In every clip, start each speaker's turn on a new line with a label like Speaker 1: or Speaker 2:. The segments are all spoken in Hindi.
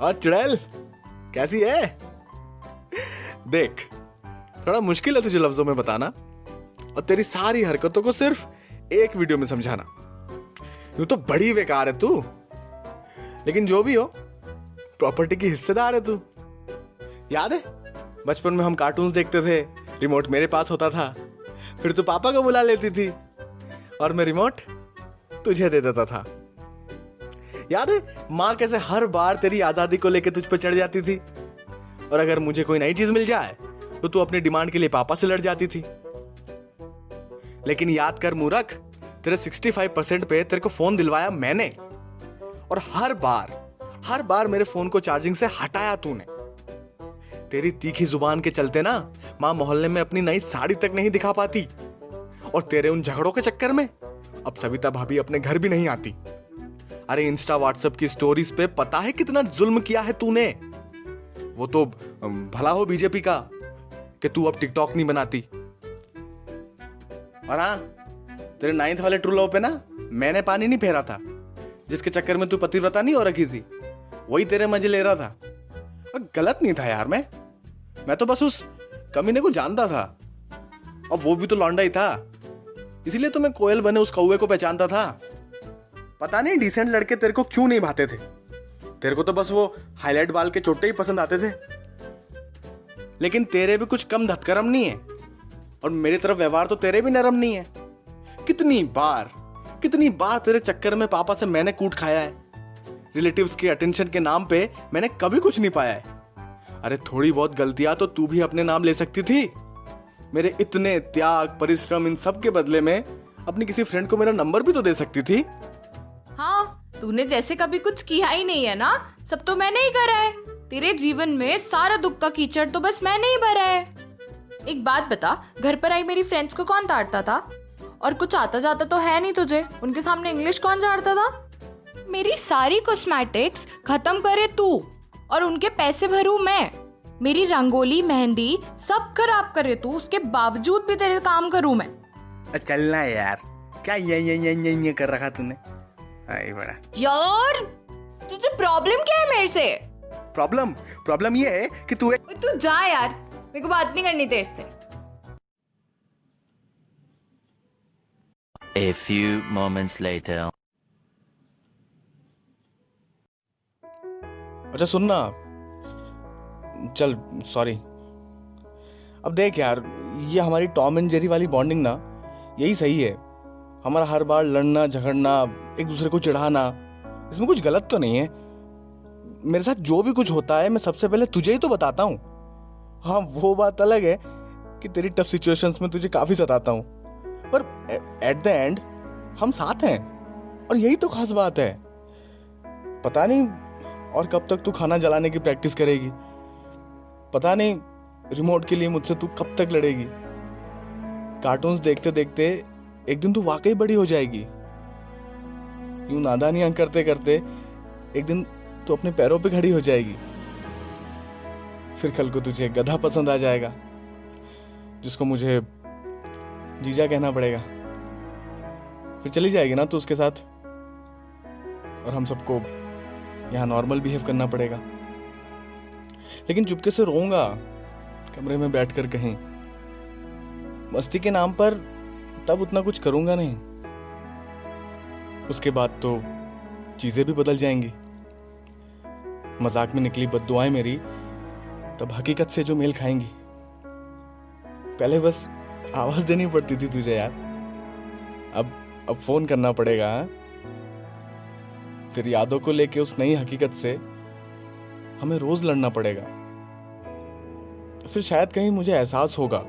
Speaker 1: और चुड़ैल कैसी है? देख, थोड़ा मुश्किल है तुझे लफ्जों में बताना और तेरी सारी हरकतों को सिर्फ एक वीडियो में समझाना। यूं तो बड़ी बेकार है तू, लेकिन जो भी हो प्रॉपर्टी की हिस्सेदार है तू। याद है बचपन में हम कार्टून्स देखते थे, रिमोट मेरे पास होता था, फिर तू पापा को बुला लेती थी और मैं रिमोट तुझे दे देता था। याद है माँ कैसे हर बार तेरी आजादी को लेकर तुझ पे चढ़ जाती थी, और अगर मुझे कोई नई चीज मिल जाए तो तू अपनी डिमांड के लिए पापा से लड़ जाती थी। लेकिन याद कर मूर्ख, तेरे 65% पे तेरे को फोन दिलवाया मैंने, और हर बार मेरे फोन को चार्जिंग से हटाया तूने। तेरी तीखी जुबान के चलते ना माँ मोहल्ले में अपनी नई साड़ी तक नहीं दिखा पाती, और तेरे उन झगड़ों के चक्कर में अब सविता भाभी अपने घर भी नहीं आती। अरे इंस्टा व्हाट्सएप की स्टोरीज पे पता है कितना जुल्म किया है तूने। वो तो भला हो बीजेपी का कि तू अब टिकटॉक नहीं बनाती। और हाँ, तेरे 9th वाले ट्रू लव पे ना मैंने पानी नहीं फेरा था, जिसके चक्कर में तू पतिव्रता नहीं हो रखी थी, वही तेरे मजे ले रहा था। और गलत नहीं था यार, मैं तो बस उस कमीने को जानता था, और वो भी तो लौंडा ही था, इसीलिए तो मैं कोयल बने उस कौवे को पहचानता था। पता नहीं डिसेंट लड़के तेरे को क्यों नहीं भाते थे। तेरे को तो बस वो हाईलाइट बाल के चोटे ही पसंद आते थे। लेकिन तेरे भी कुछ कम धतकरम नहीं है, और मेरी तरफ व्यवहार तो तेरे भी नरम नहीं है। कितनी बार तेरे चक्कर में पापा से मैंने कूट खाया है। रिलेटिव्स के अटेंशन के नाम पे मैंने कभी कुछ नहीं पाया है। अरे थोड़ी बहुत गलतियां तो तू भी अपने नाम ले सकती थी। मेरे इतने त्याग परिश्रम इन सब के बदले में अपनी किसी फ्रेंड को मेरा नंबर भी तो दे सकती थी।
Speaker 2: हाँ, तूने जैसे कभी कुछ किया ही नहीं है ना, सब तो मैंने ही करा है। तेरे जीवन में सारा दुख का कीचड़ तो बस मैंने ही भरा है। एक बात बता, घर पर आई मेरी फ्रेंड्स को कौन ताड़ता था? और कुछ आता जाता तो है नहीं तुझे, उनके सामने इंग्लिश कौन झाड़ता था? मेरी सारी कॉस्मेटिक्स खत्म करे तू और उनके पैसे भरूं मैं। मेरी रंगोली मेहंदी सब खराब करे तू, उसके बावजूद भी तेरे काम करूं मैं।
Speaker 1: चलना यार, क्या ये कर रखा तूने? आई बड़ा
Speaker 2: यार, तुझे प्रॉब्लम क्या है मेरे से?
Speaker 1: प्रॉब्लम ये है कि तू
Speaker 2: जा यार, मेरे को बात नहीं करनी तेरे से।
Speaker 3: A few moments later.
Speaker 1: अच्छा सुनना, चल सॉरी। अब देख यार, ये हमारी टॉम एंड जेरी वाली बॉन्डिंग ना यही सही है। हमारा हर बार लड़ना झगड़ना, एक दूसरे को चिढ़ाना, इसमें कुछ गलत तो नहीं है। मेरे साथ जो भी कुछ होता है मैं सबसे पहले तुझे ही तो बताता हूँ। हाँ, वो बात अलग है कि तेरी टफ सिचुएशंस में तुझे काफी सताता हूँ, पर एट द एंड हम साथ हैं, और यही तो खास बात है। पता नहीं और कब तक तू खाना जलाने की प्रैक्टिस करेगी, पता नहीं रिमोट के लिए मुझसे तू कब तक लड़ेगी। कार्टून्स देखते देखते एक दिन तू वाकई बड़ी हो जाएगी। यूं नादानियां करते करते एक दिन तू अपने पैरों पे खड़ी हो जाएगी। फिर कल को तुझे गधा पसंद आ जाएगा, जिसको मुझे जीजा कहना पड़ेगा। फिर चली जाएगी ना तू उसके साथ, और हम सबको यहाँ नॉर्मल बिहेव करना पड़ेगा। लेकिन चुपके से रोऊंगा कमरे में बैठकर कहीं, मस्ती के नाम पर, तब उतना कुछ करूंगा नहीं। उसके बाद तो चीजें भी बदल जाएंगी। मजाक में निकली बद्दुआएं मेरी तब हकीकत से जो मेल खाएंगी। पहले बस आवाज देनी पड़ती थी तुझे यार, अब फोन करना पड़ेगा। तेरी यादों को लेके उस नई हकीकत से हमें रोज लड़ना पड़ेगा। फिर शायद कहीं मुझे एहसास होगा,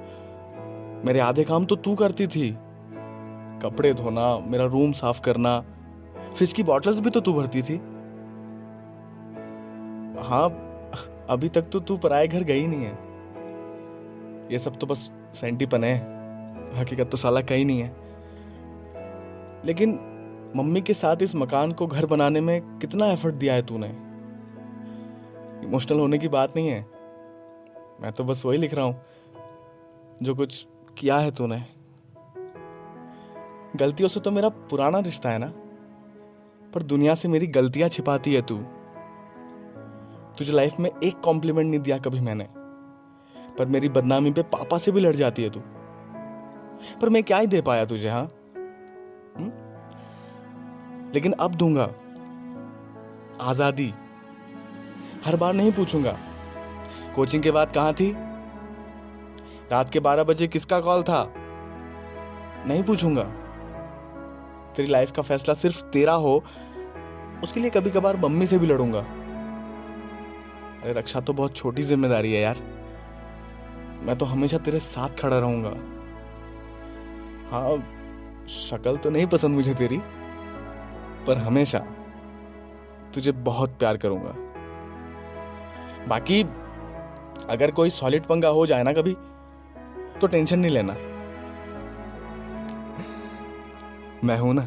Speaker 1: मेरे आधे काम तो तू करती थी। कपड़े धोना, मेरा रूम साफ करना, फ्रिज की बॉटल्स भी तो तू भरती थी। हाँ, अभी तक तो तू पराये घर गई नहीं है। ये सब तो बस सेंटीपन है, हकीकत तो साला कहीं नहीं है। लेकिन मम्मी के साथ इस मकान को घर बनाने में कितना एफर्ट दिया है तूने। इमोशनल होने की बात नहीं है, मैं तो बस वही लिख रहा हूं जो कुछ किया है तूने। गलतियों से तो मेरा पुराना रिश्ता है ना, पर दुनिया से मेरी गलतियां छिपाती है तू। तुझे लाइफ में एक कॉम्प्लीमेंट नहीं दिया कभी मैंने, पर मेरी बदनामी पे पापा से भी लड़ जाती है तू। पर मैं क्या ही दे पाया तुझे, हाँ? लेकिन अब दूंगा आजादी। हर बार नहीं पूछूंगा कोचिंग के बाद कहां थी, रात के 12 बजे किसका कॉल था, नहीं पूछूंगा। तेरी लाइफ का फैसला सिर्फ तेरा हो, उसके लिए कभी कभार मम्मी से भी लड़ूंगा। अरे रक्षा तो बहुत छोटी जिम्मेदारी है यार, मैं तो हमेशा तेरे साथ खड़ा रहूंगा। हाँ, शक्ल तो नहीं पसंद मुझे तेरी, पर हमेशा तुझे बहुत प्यार करूंगा। बाकी अगर कोई सॉलिड पंगा हो जाए ना कभी, तो टेंशन नहीं लेना, मैं हूं ना।